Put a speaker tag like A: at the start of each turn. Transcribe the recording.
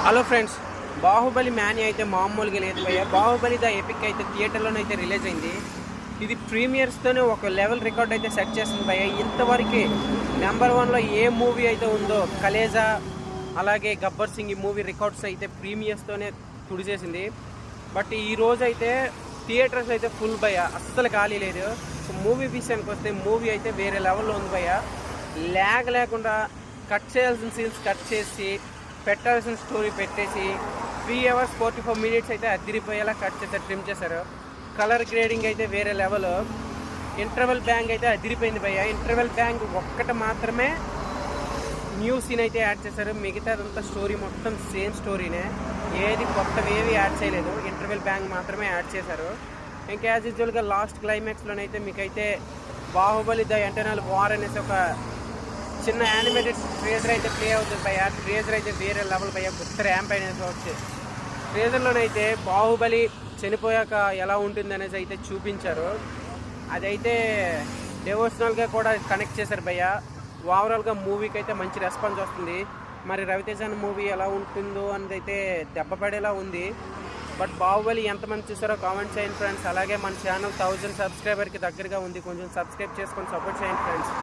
A: Hello friends, Baahubali many అయితే మామూలుగా లేదు భయ్య. బాహుబలి ద ఎపిక్ అయితే థియేటర్లోనైతే రిలీజ్ అయింది. ఇది ప్రీమియర్స్తోనే ఒక లెవెల్ రికార్డ్ అయితే సెట్ చేస్తుంది భయ్య. ఇంతవరకు నెంబర్ 1లో ఏ మూవీ అయితే ఉందో కలేజా, అలాగే గబ్బర్ సింగ్, ఈ మూవీ రికార్డ్స్ అయితే ప్రీమియర్స్తోనే తుడిచేసింది. బట్ ఈ రోజు అయితే థియేటర్స్ అయితే ఫుల్ భయ్య, అస్సలు ఖాళీ లేదు. సో మూవీ విషయానికి వస్తే మూవీ అయితే వేరే లెవెల్లో ఉంది భయ్య. ల్యాగ్ లేకుండా కట్ చేయాల్సిన సీన్స్ కట్ చేసి, పెట్టాల్సిన స్టోరీ పెట్టేసి 3 hours 44 minutes అయితే అదిరిపోయేలా కట్ చేశారు, ట్రిమ్ చేశారు. కలర్ గ్రేడింగ్ అయితే వేరే లెవెల్. ఇంటర్వెల్ బ్యాంగ్ అయితే అదిరిపోయింది భయ్య. ఇంటర్వెల్ బ్యాంగ్ ఒక్కటి మాత్రమే న్యూ సీన్ అయితే యాడ్ చేశారు. మిగతాదంతా స్టోరీ మొత్తం సేమ్ స్టోరీనే, ఏది కొత్తవి ఏవి యాడ్ చేయలేదు. ఇంటర్వెల్ బ్యాంగ్ మాత్రమే యాడ్ చేశారు. ఇంకా యాజ్ యూజువల్గా లాస్ట్ క్లైమాక్స్లోనైతే మీకైతే బాహుబలి ద ఇంటర్నల్ వార్ అనేసి ఒక చిన్న యానిమేటెడ్ ట్రేజర్ అయితే ప్లే అవుతుంది భయ్య. ట్రేజర్ అయితే వేరే లెవెల్ భయ్య, గుర్త ర్యాంప్ అయినది వచ్చి ట్రేజర్లోనైతే బాహుబలి చనిపోయాక ఎలా ఉంటుంది అనేసి అయితే చూపించారు. అదైతే డివోషనల్గా కూడా కనెక్ట్ చేశారు భయ్య. ఓవరాల్గా మూవీకి అయితే మంచి రెస్పాన్స్ వస్తుంది. మరి రవితేజ మూవీ ఎలా ఉంటుందో అనేది అయితే దెబ్బ పడేలా ఉంది. బట్ బాహుబలి ఎంతమంది చూసారో కామెంట్ చేయండి ఫ్రెండ్స్. అలాగే మన ఛానల్ 1000 సబ్స్క్రైబర్కి దగ్గరగా ఉంది, కొంచెం సబ్స్క్రైబ్ చేసుకొని సపోర్ట్ చేయండి ఫ్రెండ్స్.